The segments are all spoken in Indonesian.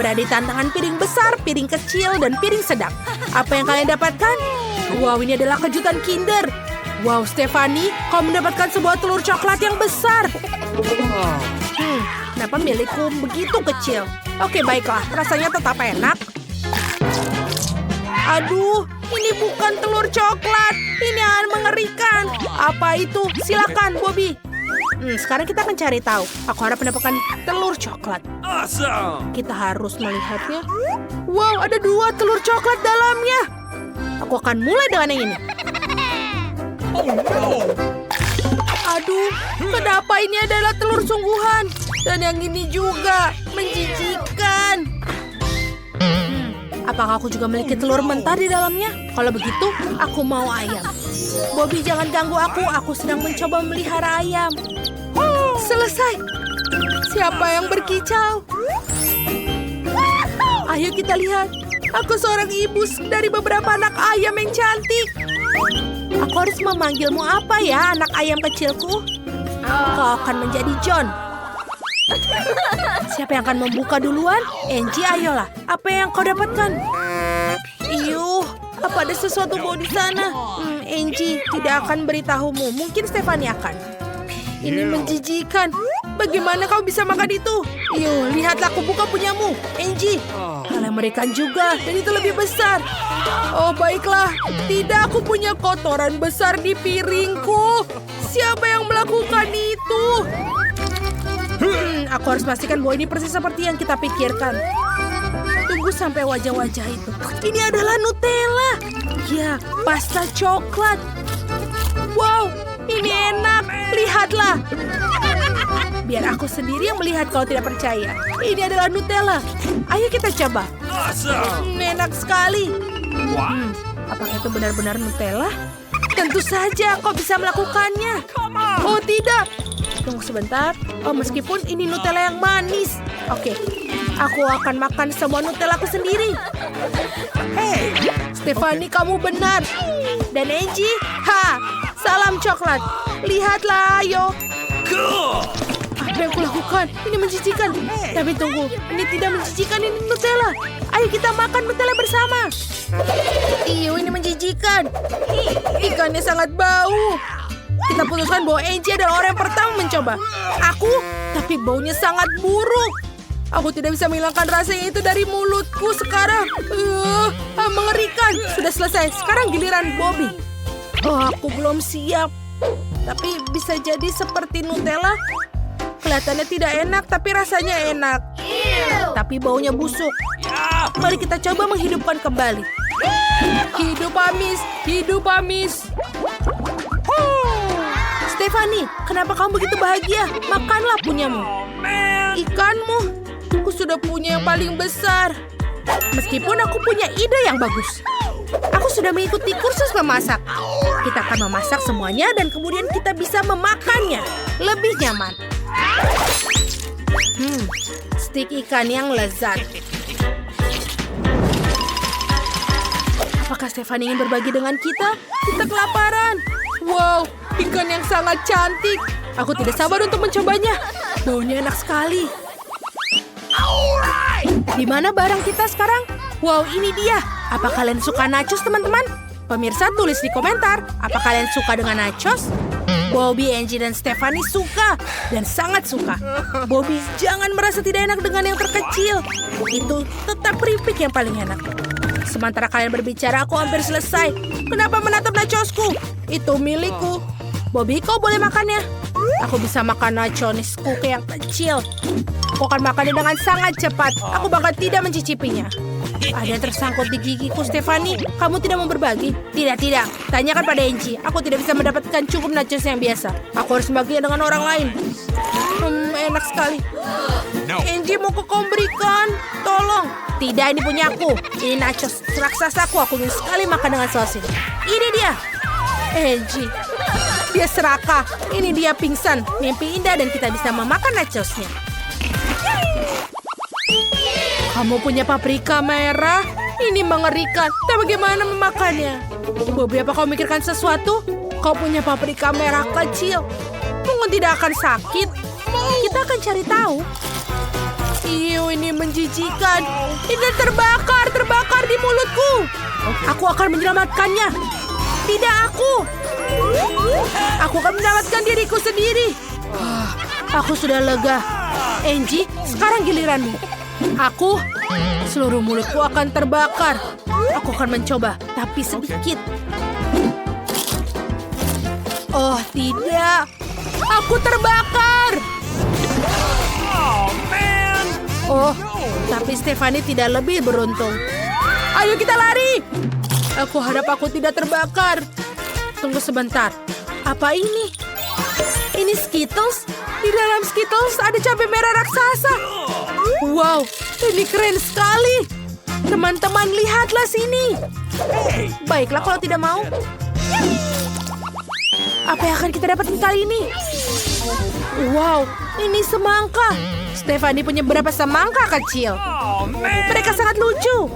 berada di tantangan piring besar, piring kecil, dan piring sedang. Apa yang kalian dapatkan? Wow, ini adalah kejutan Kinder. Wow, Stephanie, kau mendapatkan sebuah telur coklat yang besar. Kenapa milikku begitu kecil? Oke, baiklah. Rasanya tetap enak. Aduh, ini bukan telur coklat. Ini akan mengerikan. Apa itu? Silakan, Bobby. Sekarang kita akan cari tahu. Aku harap mendapatkan telur coklat. Awesome! Kita harus melihatnya. Wow, ada 2 telur coklat dalamnya. Aku akan mulai dengan yang ini. Oh no! Aduh, kenapa ini adalah telur sungguhan? Dan yang ini juga menjijikan. Apakah aku juga memiliki telur mentah di dalamnya? Kalau begitu, aku mau ayam. Bobby, jangan ganggu aku. Aku sedang mencoba memelihara ayam. Selesai. Siapa yang berkicau? Ayo kita lihat. Aku seorang ibu dari beberapa anak ayam yang cantik. Aku harus memanggilmu apa ya, anak ayam kecilku? Kau akan menjadi John. Siapa yang akan membuka duluan? Angie, ayolah. Apa yang kau dapatkan? Iyuh, apa ada sesuatu bau di sana? Angie tidak akan beritahumu. Mungkin Stephanie akan. Ini menjijikan. Bagaimana kau bisa makan itu? Yuk, lihatlah aku buka punyamu. Angie, hal yang mengerikan juga. Dan itu lebih besar. Oh, baiklah. Tidak, aku punya kotoran besar di piringku. Siapa yang melakukan itu? Aku harus pastikan bahwa ini persis seperti yang kita pikirkan. Tunggu sampai wajah-wajah itu. Ini adalah Nutella. Ya, pasta coklat. Wow, ini enak. Lihatlah. Biar aku sendiri yang melihat kalau tidak percaya. Ini adalah Nutella. Ayo kita coba. Awesome! Enak sekali. Apakah itu benar-benar Nutella? Tentu saja kau bisa melakukannya. Oh tidak. Tunggu sebentar. Oh, meskipun ini Nutella yang manis. Oke, aku akan makan semua Nutella aku sendiri. Hey, Stephanie, kamu benar. Dan Angie, salam coklat. Lihatlah, ayo. Cool! Apa yang kulakukan? Ini menjijikan. Tapi tunggu, ini tidak menjijikan, ini Nutella. Ayo kita makan Nutella bersama. Ini menjijikan. Ikannya sangat bau. Kita putuskan bahwa Angie adalah orang yang pertama mencoba. Aku, tapi baunya sangat buruk. Aku tidak bisa menghilangkan rasanya itu dari mulutku sekarang. Mengerikan. Sudah selesai. Sekarang giliran Bobby. Oh, aku belum siap. Tapi bisa jadi seperti Nutella. Kelihatannya tidak enak, tapi rasanya enak. Tapi baunya busuk. Mari kita coba menghidupkan kembali. Hidup amis, hidup amis. Stephanie, kenapa kamu begitu bahagia? Makanlah punyamu. Ikanmu, aku sudah punya yang paling besar. Meskipun aku punya ide yang bagus. Aku sudah mengikuti kursus memasak. Kita akan memasak semuanya dan kemudian kita bisa memakannya. Lebih nyaman. Stik ikan yang lezat. Apakah Stephanie ingin berbagi dengan kita? Kita kelaparan. Wow, ikan yang sangat cantik. Aku tidak sabar untuk mencobanya. Baunya enak sekali. Di mana barang kita sekarang? Wow, ini dia. Apa kalian suka nachos, teman-teman? Pemirsa, tulis di komentar. Apa kalian suka dengan nachos? Bobby, Angie, dan Stephanie suka. Dan sangat suka. Bobby, jangan merasa tidak enak dengan yang terkecil. Itu tetap keripik yang paling enak. Sementara kalian berbicara, aku hampir selesai. Kenapa menatap nachosku? Itu milikku. Bobby, kau boleh makannya. Aku bisa makan nachosku yang kecil. Aku akan makannya dengan sangat cepat. Aku bahkan tidak mencicipinya. Ada yang tersangkut di gigiku, Stephanie. Kamu tidak mau berbagi? Tidak. Tanyakan pada Angie. Aku tidak bisa mendapatkan cukup nachos yang biasa. Aku harus membaginya dengan orang lain. Enak sekali. Angie, mau kau berikan? Tolong. Tidak, ini punya aku. Ini nachos raksasaku. Aku ingin sekali makan dengan sosis. Ini dia. Angie. Dia serakah. Ini dia pingsan. Mimpi indah dan kita bisa memakan nachosnya. Kamu punya paprika merah? Ini mengerikan. Tapi bagaimana memakannya? Bobby, apa kau memikirkan sesuatu? Kau punya paprika merah kecil. Mungkin tidak akan sakit. Kita akan cari tahu. Ini menjijikan. Ini terbakar di mulutku. Aku akan menyelamatkannya. Tidak aku. Aku akan menyelamatkan diriku sendiri. Aku sudah lega. Angie, sekarang giliranmu. Seluruh mulutku akan terbakar. Aku akan mencoba, tapi sedikit. Oh, tidak. Aku terbakar. Oh, man. Oh, tapi Stephanie tidak lebih beruntung. Ayo kita lari. Aku harap aku tidak terbakar. Tunggu sebentar. Apa ini? Ini Skittles? Di dalam Skittles ada cabai merah raksasa. Wow, ini keren sekali. Teman-teman, lihatlah sini. Baiklah kalau tidak mau. Apa yang akan kita dapatkan kali ini? Wow, ini semangka. Stephanie punya beberapa semangka kecil. Oh, man. Mereka sangat lucu.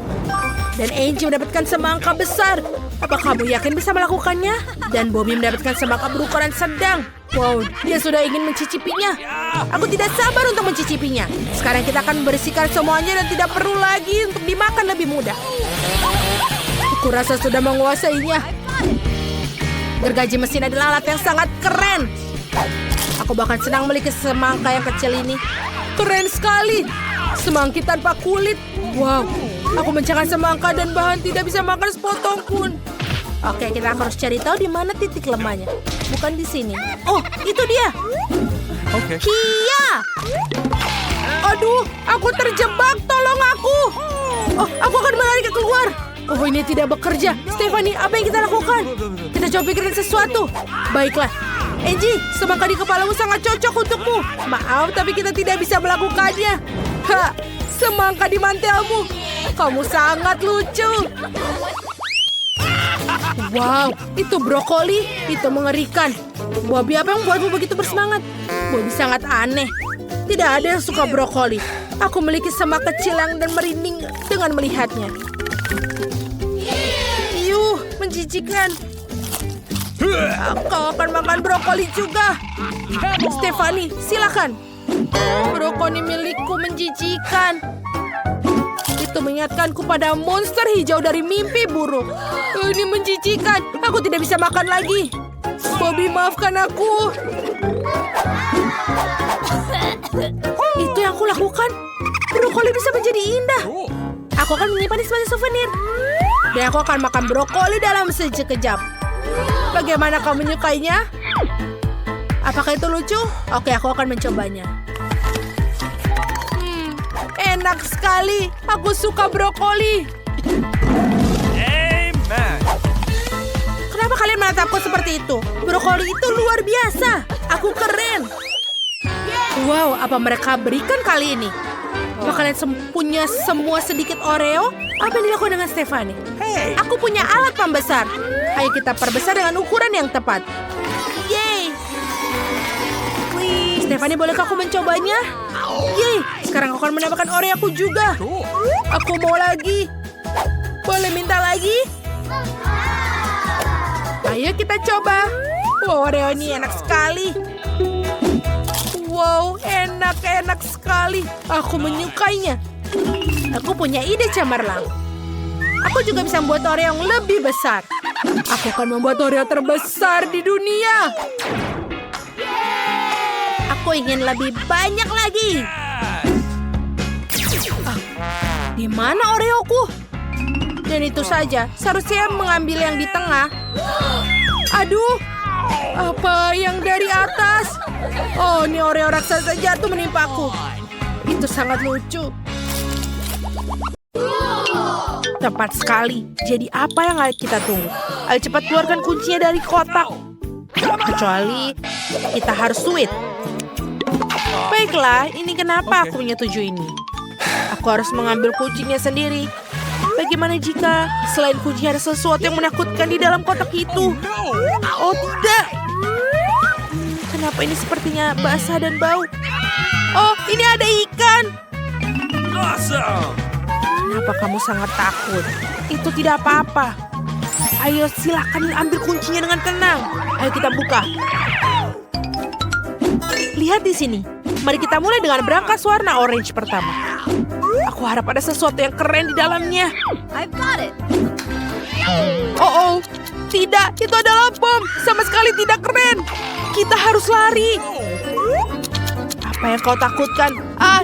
Dan Angie mendapatkan semangka besar. Apa kamu yakin bisa melakukannya? Dan Bobby mendapatkan semangka berukuran sedang. Wow, dia sudah ingin mencicipinya. Aku tidak sabar untuk mencicipinya. Sekarang kita akan membersihkan semuanya dan tidak perlu lagi untuk dimakan lebih mudah. Aku rasa sudah menguasainya. Gergaji mesin adalah alat yang sangat keren. Aku bahkan senang memiliki semangka yang kecil ini. Keren sekali. Semangkit tanpa kulit. Wow, aku mencari semangka dan bahan tidak bisa makan sepotong pun. Oke, kita harus cari tahu di mana titik lemahnya. Bukan di sini. Oh, itu dia. Okay. Kia! Aduh, aku terjebak. Tolong aku. Oh, aku akan melari ke keluar. Oh, ini tidak bekerja. Stephanie, apa yang kita lakukan? Kita coba pikirin sesuatu. Baiklah. Angie, semangka di kepalamu sangat cocok untukmu. Maaf, tapi kita tidak bisa melakukannya. Ha, semangka di mantelmu. Kamu sangat lucu. Wow, itu brokoli. Itu mengerikan. Bobby, apa yang membuatmu begitu bersemangat? Bobby sangat aneh. Tidak ada yang suka brokoli. Aku memiliki semak kecil yang dan merinding dengan melihatnya. Yuh, menjijikan. Kau akan makan brokoli juga. Stephanie, silakan. Brokoli milikku menjijikan. Itu mengingatkanku pada monster hijau dari mimpi buruk. Ini menjijikan. Aku tidak bisa makan lagi. Bobby, maafkan aku. Itu yang aku lakukan. Brokoli bisa menjadi indah. Aku akan menyimpannya sebagai souvenir. Dan aku akan makan brokoli dalam sekejap. Bagaimana kau menyukainya? Apakah itu lucu? Oke, aku akan mencobanya. Enak sekali. Aku suka brokoli. Amen. Kenapa kalian menatapku seperti itu? Brokoli itu luar biasa. Aku keren. Wow, apa mereka berikan kali ini? Apa kalian punya semua sedikit Oreo? Apa yang dilakukan dengan Stephanie? Aku punya alat pembesar. Ayo kita perbesar dengan ukuran yang tepat. Yeay. Stephanie, bolehkah aku mencobanya? Yeay, sekarang aku akan menambahkan Oreo aku juga. Aku mau lagi. Boleh minta lagi? Ayo kita coba. Wow, Oreo ini enak sekali. Wow, enak sekali. Aku menyukainya. Aku punya ide cemerlang. Aku juga bisa membuat Oreo yang lebih besar. Aku akan membuat Oreo terbesar di dunia. Aku ingin lebih banyak lagi. Di mana Oreoku? Dan itu saja, seharusnya mengambil yang di tengah. Aduh, apa yang dari atas? Oh, ini Oreo raksasa jatuh menimpaku. Itu sangat lucu. Tepat sekali. Jadi apa yang harus kita tunggu? Ayo cepat keluarkan kuncinya dari kotak. Kecuali kita harus sweet. Baiklah, ini kenapa aku menyetujui ini. Aku harus mengambil kuncinya sendiri. Bagaimana jika selain kunci ada sesuatu yang menakutkan di dalam kotak itu? Oh tidak! Kenapa ini sepertinya basah dan bau? Oh, ini ada ikan! Awesome. Kenapa kamu sangat takut? Itu tidak apa-apa. Ayo silakan ambil kuncinya dengan tenang. Ayo kita buka. Lihat di sini. Mari kita mulai dengan berangkas warna orange pertama. Aku harap ada sesuatu yang keren di dalamnya. I've got it. Oh, tidak, itu adalah bom. Sama sekali tidak keren. Kita harus lari. Apa yang kau takutkan?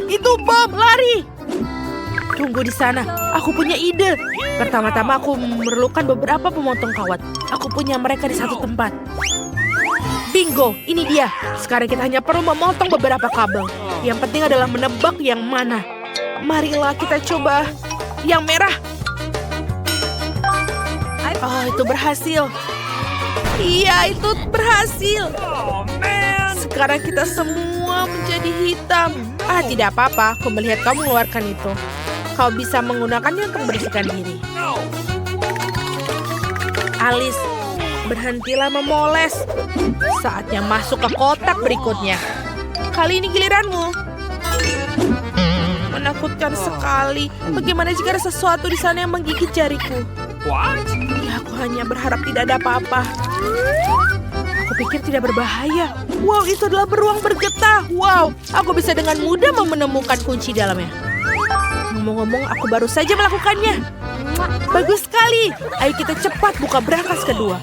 Itu bom, lari. Tunggu di sana, aku punya ide. Pertama-tama aku memerlukan beberapa pemotong kawat. Aku punya mereka di satu tempat. Bingo, ini dia. Sekarang kita hanya perlu memotong beberapa kabel. Yang penting adalah menebak yang mana. Marilah kita coba yang merah. Oh, itu berhasil. Iya, itu berhasil. Oh, man. Sekarang kita semua menjadi hitam. Tidak apa-apa. Aku melihat kamu mengeluarkan itu. Kau bisa menggunakannya untuk membersihkan diri. No. Alice, berhentilah memoles. Saatnya masuk ke kotak berikutnya. Kali ini giliranmu. Menakutkan sekali. Bagaimana jika ada sesuatu di sana yang menggigit jariku? What? Ya, aku hanya berharap tidak ada apa-apa. Aku pikir tidak berbahaya. Wow, itu adalah beruang bergetah. Wow, aku bisa dengan mudah menemukan kunci dalamnya. Ngomong-ngomong, aku baru saja melakukannya. Bagus sekali. Ayo kita cepat buka brankas kedua.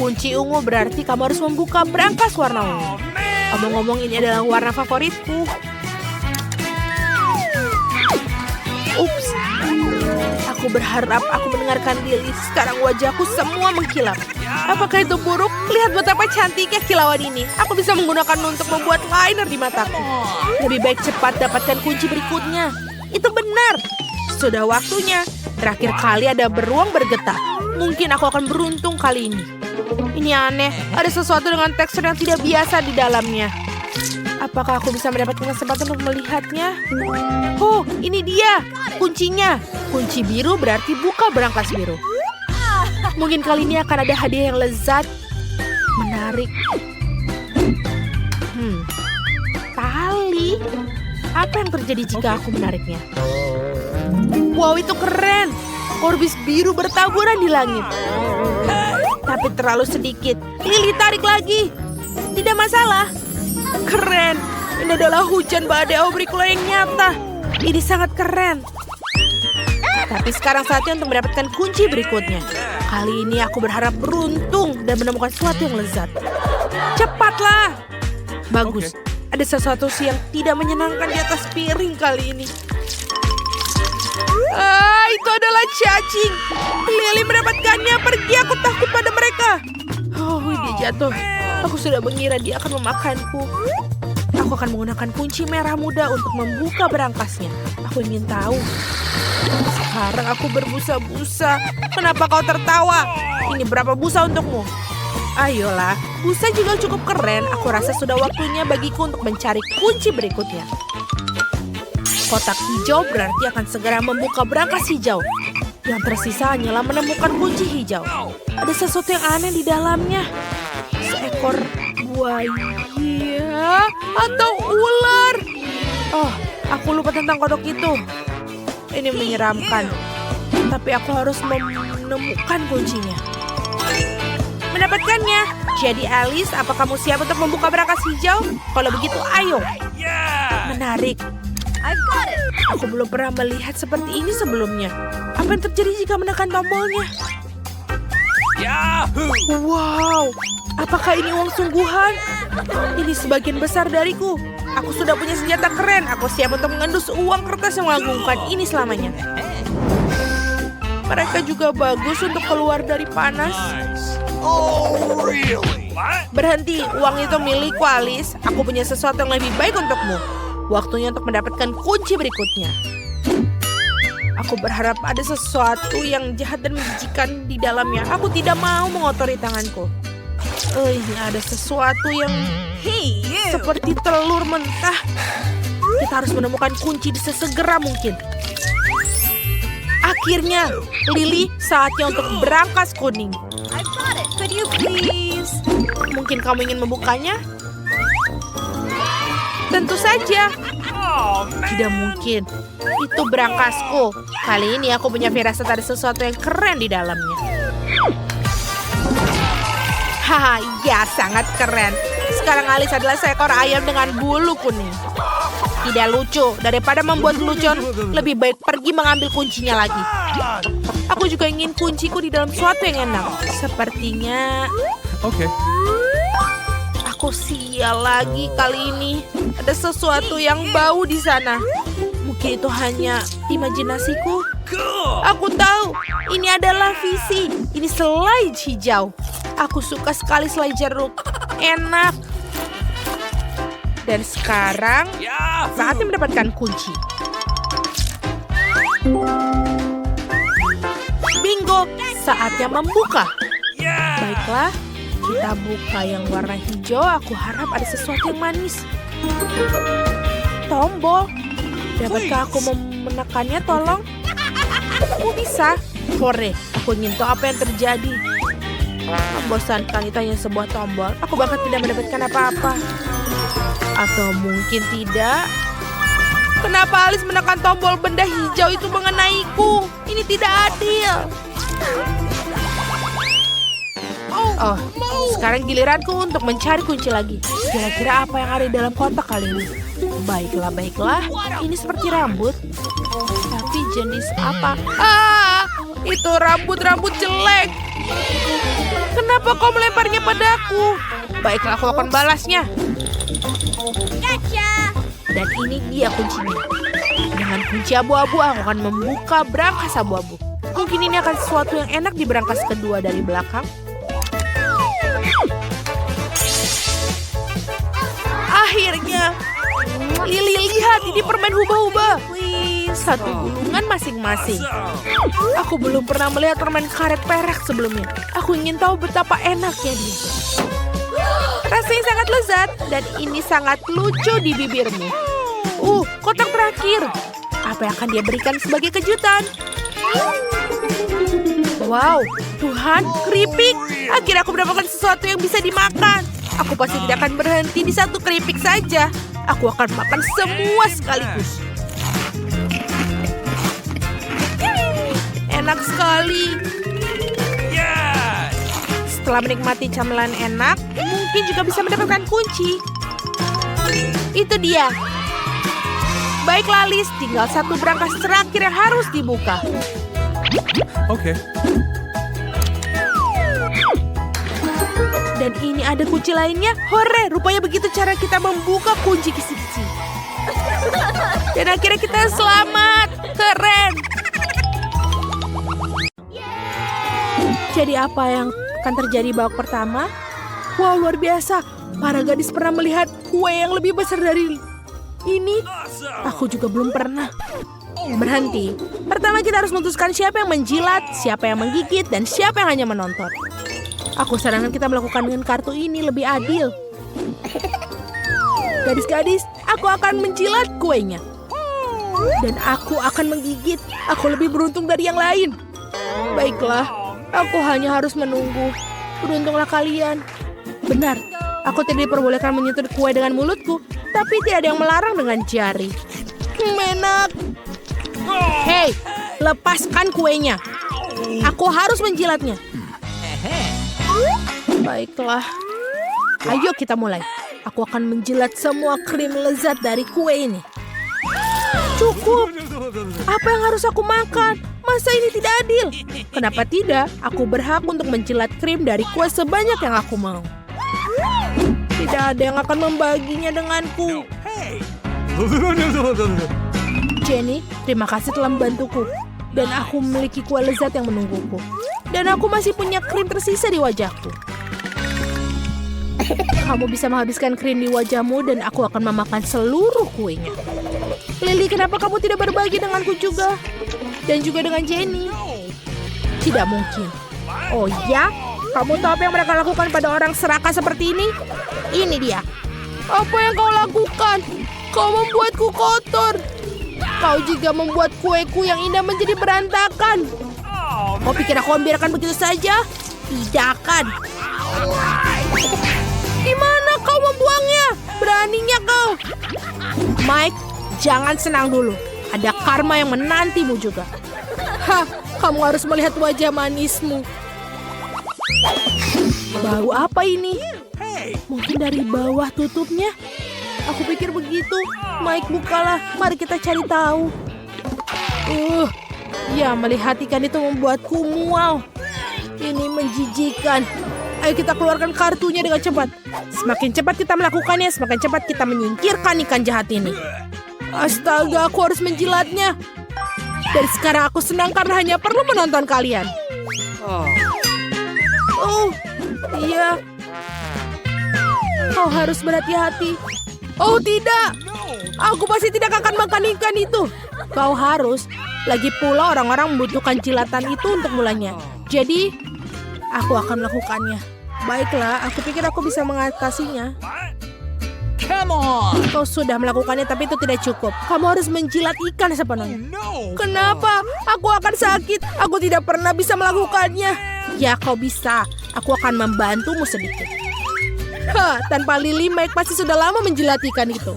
Kunci ungu berarti kamu harus membuka brankas warna ungu. Ngomong-ngomong, ini adalah warna favoritku. Ups. Aku berharap aku mendengarkan Lily. Sekarang wajahku semua mengkilap. Apakah itu buruk? Lihat betapa cantiknya kilauan ini. Aku bisa menggunakannya untuk membuat liner di mataku. Lebih baik cepat dapatkan kunci berikutnya. Itu benar. Sudah waktunya. Terakhir kali ada beruang bergetah. Mungkin aku akan beruntung kali ini. Ini aneh. Ada sesuatu dengan tekstur yang tidak biasa di dalamnya. Apakah aku bisa mendapatkan kesempatan untuk melihatnya? Oh, ini dia. Kuncinya. Kunci biru berarti buka brankas biru. Mungkin kali ini akan ada hadiah yang lezat. Menarik. Tali. Apa yang terjadi jika aku menariknya? Wow, itu keren. Korbis biru bertaburan di langit. Tapi terlalu sedikit. Lily, tarik lagi. Tidak masalah. Keren. Ini adalah hujan badai Aubricula yang nyata. Ini sangat keren. Tapi sekarang saatnya untuk mendapatkan kunci berikutnya. Kali ini aku berharap beruntung dan menemukan sesuatu yang lezat. Cepatlah. Bagus. Ada sesuatu yang tidak menyenangkan di atas piring kali ini. Itu adalah cacing. Lily mendapatkannya. Pergi, aku takut pada mereka. Oh, dia jatuh. Aku sudah mengira dia akan memakanku. Aku akan menggunakan kunci merah muda untuk membuka berangkasnya. Aku ingin tahu. Sekarang aku berbusa-busa. Kenapa kau tertawa? Ini berapa busa untukmu? Ayolah, busa juga cukup keren. Aku rasa sudah waktunya bagiku untuk mencari kunci berikutnya. Kotak hijau berarti akan segera membuka brankas hijau. Yang tersisa hanyalah menemukan kunci hijau. Ada sesuatu yang aneh di dalamnya. Seekor buaya atau ular. Oh, aku lupa tentang kodok itu. Ini menyeramkan. Tapi aku harus menemukan kuncinya. Mendapatkannya. Jadi Alice, apa kamu siap untuk membuka brankas hijau? Kalau begitu, ayo. Yeah. Menarik. I've got it. Aku belum pernah melihat seperti ini sebelumnya. Apa yang terjadi jika menekan tombolnya? Yahoo. Wow, apakah ini uang sungguhan? Ini sebagian besar dariku. Aku sudah punya senjata keren. Aku siap untuk mengendus uang kertas yang mengagumkan ini selamanya. Mereka juga bagus untuk keluar dari panas. Nice. Oh, really? What? Berhenti, uang itu milikku, Alice. Aku punya sesuatu yang lebih baik untukmu. Waktunya untuk mendapatkan kunci berikutnya. Aku berharap ada sesuatu yang jahat dan menjijikan di dalamnya. Aku tidak mau mengotori tanganku. Ini ada sesuatu yang seperti telur mentah. Kita harus menemukan kunci sesegera mungkin. Akhirnya, Lily, saatnya untuk berangkas kuning. I've got it. Could you please? Mungkin kamu ingin membukanya? Tentu saja. Oh, man. Tidak mungkin. Itu berangkasku. Kali ini aku punya firasat ada sesuatu yang keren di dalamnya. Haha, ya sangat keren. Sekarang Alice adalah seekor ayam dengan bulu kuning. Tidak lucu. Daripada membuat lelucon, lebih baik pergi mengambil kuncinya lagi. Aku juga ingin kunciku di dalam sesuatu yang enak. Sepertinya Okay. aku sial lagi kali ini. Ada sesuatu yang bau di sana. Mungkin itu hanya imajinasiku. Cool. Aku tahu, ini adalah visi. Ini selai hijau. Aku suka sekali selai jeruk. Enak. Dan sekarang, Yeah. saatnya mendapatkan kunci. Bingo, saatnya membuka. Yeah. Baiklah, kita buka yang warna hijau. Aku harap ada sesuatu yang manis. Tombol. Dapatkah aku menekannya, tolong? Aku bisa. Hore, aku ingin tahu apa yang terjadi. Membosankan, itu hanya sebuah tombol. Aku bahkan tidak mendapatkan apa-apa. Atau mungkin tidak. Kenapa Alice menekan tombol benda hijau itu mengenaiku? Ini tidak adil. Oh, sekarang giliranku untuk mencari kunci lagi. Kira-kira apa yang ada di dalam kotak kali ini? Baiklah, baiklah. Ini seperti rambut. Tapi jenis apa? Ah, itu rambut-rambut jelek. Kenapa kau melemparnya padaku? Baiklah, aku akan balasnya. Gotcha! Dan ini dia kuncinya. Dengan kunci abu-abu, aku akan membuka brankas abu-abu. Mungkin ini akan sesuatu yang enak di brankas kedua dari belakang. Akhirnya, Lily, lihat, ini permen hubah-hubah. Satu gulungan masing-masing. Aku belum pernah melihat permen karet perak sebelumnya. Aku ingin tahu betapa enaknya dia. Rasanya sangat lezat dan ini sangat lucu di bibirmu. Kotak terakhir. Apa yang akan dia berikan sebagai kejutan? Wow, Tuhan, keripik. Akhirnya aku mendapatkan sesuatu yang bisa dimakan. Aku pasti tidak akan berhenti di satu keripik saja. Aku akan makan semua sekaligus. Enak sekali. Yeah. Setelah menikmati camilan enak, mungkin juga bisa mendapatkan kunci. Itu dia. Baiklah, Alice, tinggal satu brankas terakhir yang harus dibuka. Okay. Dan ini ada kunci lainnya. Hore, rupanya begitu cara kita membuka kunci kisi-kisi. Dan akhirnya kita selamat. Keren. Jadi apa yang akan terjadi babak pertama? Wow, luar biasa. Para gadis pernah melihat kue yang lebih besar dari ini. Aku juga belum pernah. Berhenti. Pertama kita harus memutuskan siapa yang menjilat, siapa yang menggigit, dan siapa yang hanya menonton. Aku sarankan kita melakukan dengan kartu ini lebih adil. Gadis-gadis, aku akan menjilat kuenya. Dan aku akan menggigit. Aku lebih beruntung dari yang lain. Baiklah, aku hanya harus menunggu. Beruntunglah kalian. Benar, aku tidak diperbolehkan menyentuh kue dengan mulutku, tapi tidak ada yang melarang dengan jari. Enak. Hei, lepaskan kuenya. Aku harus menjilatnya. Baiklah. Ayo kita mulai. Aku akan menjilat semua krim lezat dari kue ini. Cukup. Apa yang harus aku makan? Masa ini tidak adil? Kenapa tidak? Aku berhak untuk menjilat krim dari kue sebanyak yang aku mau. Tidak ada yang akan membaginya denganku. Hey. Jenny, terima kasih telah membantuku. Dan aku memiliki kue lezat yang menungguku. Dan aku masih punya krim tersisa di wajahku. Kamu bisa menghabiskan krim di wajahmu dan aku akan memakan seluruh kuenya. Lily, kenapa kamu tidak berbagi denganku juga? Dan juga dengan Jenny? Tidak mungkin. Oh ya? Kamu tahu apa yang mereka lakukan pada orang serakah seperti ini? Ini dia. Apa yang kau lakukan? Kau membuatku kotor. Kau juga membuat kueku yang indah menjadi berantakan. Kau pikir aku membiarkan begitu saja? Tidak akan. Di mana kau membuangnya? Beraninya kau. Mike, jangan senang dulu. Ada karma yang menantimu juga. Hah, kamu harus melihat wajah manismu. Bau apa ini? Mungkin dari bawah tutupnya. Aku pikir begitu. Mike, bukalah. Mari kita cari tahu. Ya, melihat ikan itu membuatku mual. Ini menjijikan. Ayo kita keluarkan kartunya dengan cepat. Semakin cepat kita melakukannya, semakin cepat kita menyingkirkan ikan jahat ini. Astaga, aku harus menjilatnya. Dari sekarang aku senang karena hanya perlu menonton kalian. Oh, iya. Kau harus berhati-hati. Oh, tidak. Aku pasti tidak akan makan ikan itu. Kau harus. Lagi pula orang-orang membutuhkan jilatan itu untuk mulanya. Jadi, aku akan melakukannya. Baiklah, aku pikir aku bisa mengatasinya. Come on! Kau sudah melakukannya, tapi itu tidak cukup. Kamu harus menjilat ikan sepenuhnya. Kenapa? Aku akan sakit. Aku tidak pernah bisa melakukannya. Ya, kau bisa. Aku akan membantumu sedikit. Tanpa Lily, Mike pasti sudah lama menjilat ikan itu.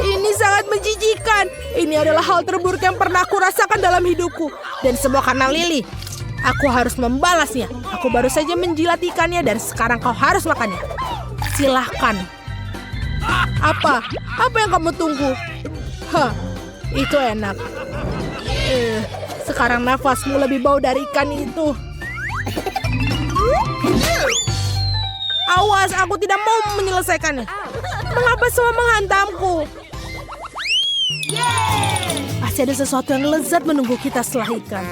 Ini sangat menjijikan. Ini adalah hal terburuk yang pernah aku rasakan dalam hidupku. Dan semua karena Lily. Aku harus membalasnya. Aku baru saja menjilat ikannya dan sekarang kau harus makannya. Silahkan. Apa? Apa yang kamu tunggu? Itu enak. Sekarang nafasmu lebih bau dari ikan itu. Awas, aku tidak mau menyelesaikannya. Mengapa semua menghantamku? Pasti ada sesuatu yang lezat menunggu kita setelah ikan.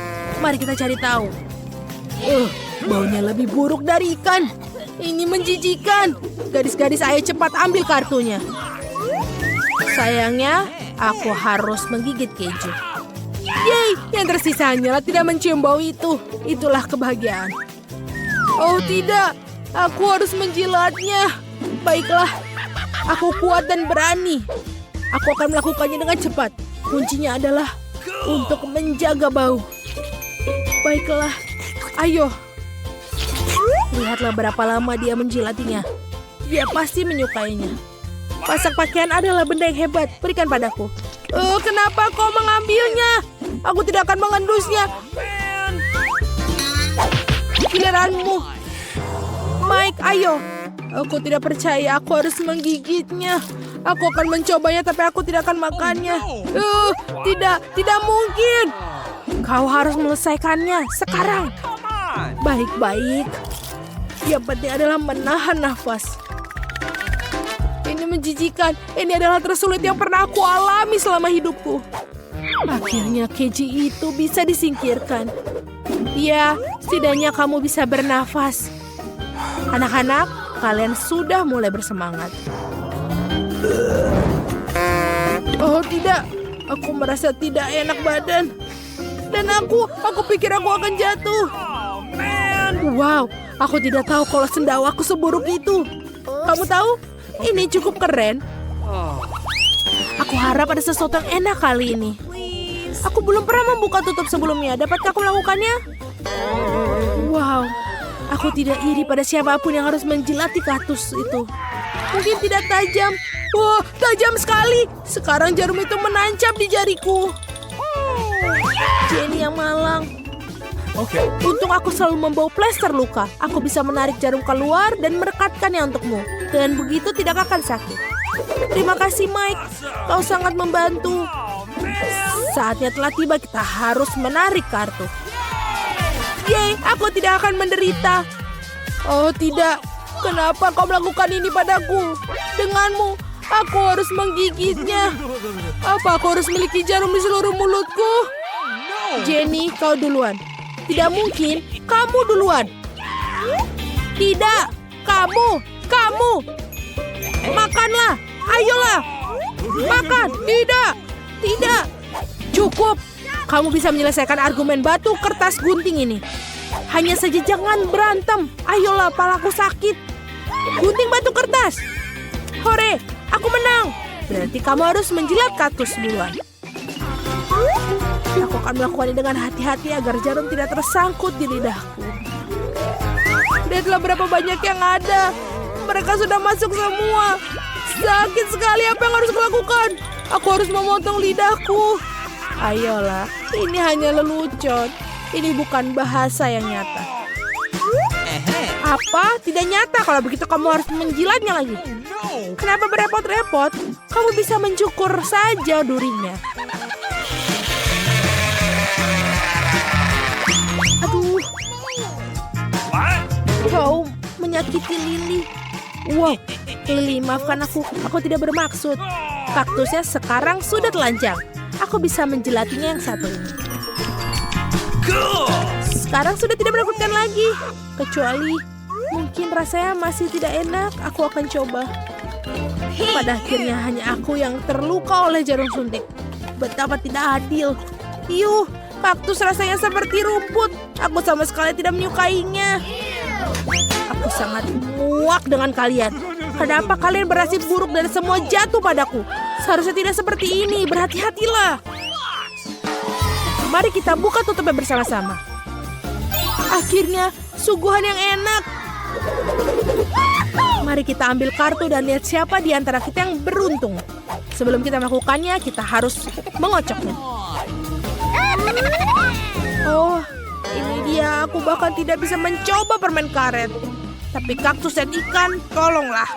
Mari kita cari tahu. Baunya lebih buruk dari ikan. Ini menjijikan. Gadis-gadis, ayo cepat ambil kartunya. Sayangnya, aku harus menggigit keju. Yeay, yang tersisa hanyalah tidak mencium bau itu. Itulah kebahagiaan. Oh tidak, aku harus menjilatnya. Baiklah, aku kuat dan berani. Aku akan melakukannya dengan cepat. Kuncinya adalah untuk menjaga bau. Baiklah, ayo. Lihatlah berapa lama dia menjilatinya. Dia pasti menyukainya. Pasak pakaian adalah benda yang hebat. Berikan padaku. Kenapa kau mengambilnya? Aku tidak akan mengendusnya. Giliranmu. Mike, ayo. Aku tidak percaya. Aku harus menggigitnya. Aku akan mencobanya, tapi aku tidak akan makannya. Tidak mungkin. Kau harus menyelesaikannya sekarang. Baik-baik. Yang penting adalah menahan nafas. Ini menjijikan. Ini adalah tersulit yang pernah aku alami selama hidupku. Akhirnya keji itu bisa disingkirkan. Ya, setidaknya kamu bisa bernafas. Anak-anak, kalian sudah mulai bersemangat. Oh tidak, aku merasa tidak enak badan. Dan aku pikir aku akan jatuh. Wow, aku tidak tahu kalau sendawaku seburuk itu. Kamu tahu? Ini cukup keren. Aku harap ada sesuatu yang enak kali ini. Aku belum pernah membuka tutup sebelumnya. Dapatkah aku melakukannya? Wow, aku tidak iri pada siapapun yang harus menjilati kaktus itu. Mungkin tidak tajam. Wah, tajam sekali. Sekarang jarum itu menancap di jariku. Jenny yang malang. Okay. Untung aku selalu membawa plester luka. Aku bisa menarik jarum keluar dan merekatkannya untukmu. Dan begitu tidak akan sakit. Terima kasih Mike. Kau sangat membantu. Saatnya telah tiba, kita harus menarik kartu. Yeay, aku tidak akan menderita. Oh tidak. Kenapa kau melakukan ini padaku? Denganmu, aku harus menggigitnya. Apa aku harus memiliki jarum di seluruh mulutku? Jenny, kau duluan. Tidak mungkin, kamu duluan. Tidak, kamu. Makanlah, ayolah. Makan, tidak. Cukup. Kamu bisa menyelesaikan argumen batu, kertas, gunting ini. Hanya saja jangan berantem. Ayolah, palaku sakit. Gunting, batu, kertas. Hore, aku menang. Berarti kamu harus menjilat kaktus duluan. Aku akan melakukannya dengan hati-hati agar jarum tidak tersangkut di lidahku. Lihatlah berapa banyak yang ada. Mereka sudah masuk semua. Sakit sekali, apa yang harus kulakukan? Aku harus memotong lidahku. Ayolah, ini hanya lelucon. Ini bukan bahasa yang nyata. Apa? Tidak nyata. Kalau begitu kamu harus menjilatnya lagi. Kenapa berepot-repot? Kamu bisa mencukur saja durinya. Aduh, kau menyakiti Lily. Wow, Lily, maafkan aku. Aku tidak bermaksud. Kaktusnya sekarang sudah telanjang. Aku bisa menjelatinya yang satu ini. Sekarang sudah tidak menakutkan lagi. Kecuali mungkin rasanya masih tidak enak. Aku akan coba. Pada akhirnya hanya aku yang terluka oleh jarum suntik. Betapa tidak adil. Yuh, kaktus rasanya seperti rumput. Aku sama sekali tidak menyukainya. Aku sangat muak dengan kalian. Kenapa kalian bernasib buruk dan semua jatuh padaku? Seharusnya tidak seperti ini. Berhati-hatilah. Mari kita buka tutupnya bersama-sama. Akhirnya, suguhan yang enak. Mari kita ambil kartu dan lihat siapa di antara kita yang beruntung. Sebelum kita melakukannya, kita harus mengocoknya. Oh, ini dia. Aku bahkan tidak bisa mencoba permen karet. Tapi kaktus dan ikan, tolonglah.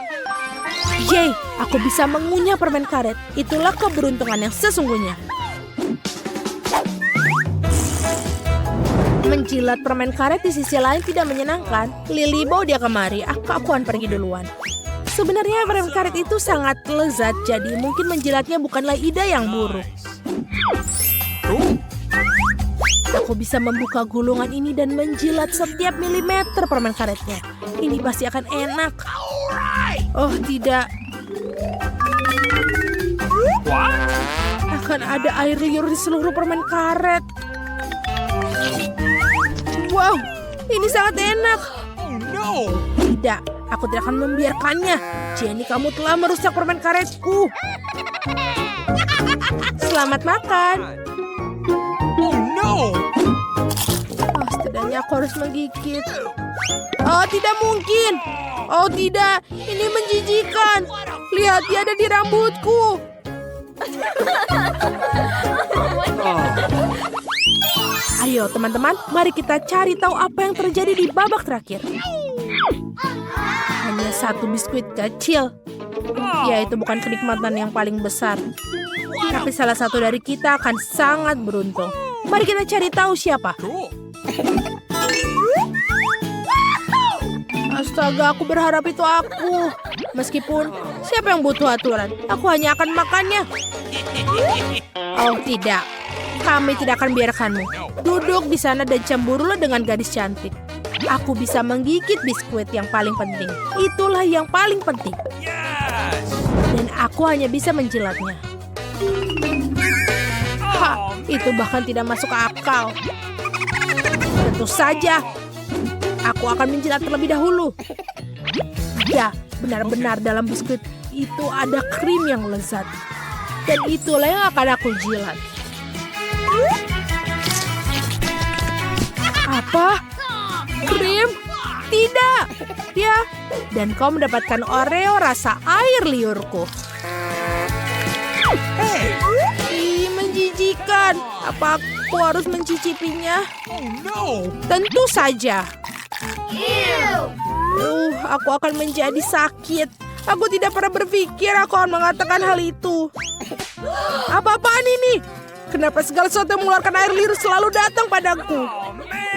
Yeay, aku bisa mengunyah permen karet. Itulah keberuntungan yang sesungguhnya. Menjilat permen karet di sisi lain tidak menyenangkan. Lily, bawa dia kemari. Aku akan pergi duluan. Sebenarnya permen karet itu sangat lezat, jadi mungkin menjilatnya bukanlah ide yang buruk. Aku bisa membuka gulungan ini dan menjilat setiap milimeter permen karetnya. Ini pasti akan enak. Oh, tidak. Akan ada air liur di seluruh permen karet. Wow, ini sangat enak. Tidak, aku tidak akan membiarkannya. Jenny, kamu telah merusak permen karetku. Selamat makan. Oh, setidaknya aku harus menggigit. Oh, tidak mungkin. Oh, tidak. Ini menjijikan. Lihat, dia ada di rambutku. Ayo, teman-teman. Mari kita cari tahu apa yang terjadi di babak terakhir. Hanya satu biskuit kecil. Ya, itu bukan kenikmatan yang paling besar. Tapi salah satu dari kita akan sangat beruntung. Mari kita cari tahu siapa. Astaga, aku berharap itu aku. Meskipun siapa yang butuh aturan, aku hanya akan makannya. Oh tidak, kami tidak akan biarkanmu. Duduk di sana dan cemburulah dengan gadis cantik. Aku bisa menggigit biskuit yang paling penting. Itulah yang paling penting. Dan aku hanya bisa menjilatnya. Ha, itu bahkan tidak masuk akal. Tentu saja, aku akan menjilat terlebih dahulu. Ya, benar-benar dalam biskuit itu ada krim yang lezat. Dan itulah yang akan aku jilat. Apa? Krim? Tidak. Ya, dan kau mendapatkan Oreo rasa air liurku. Ih, menjijikan. Apa aku harus mencicipinya? Tentu saja. Aku akan menjadi sakit. Aku tidak pernah berpikir aku akan mengatakan hal itu. Apa-apaan ini? Kenapa segala sesuatu yang mengeluarkan air liur selalu datang padaku?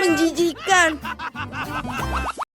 Menjijikan.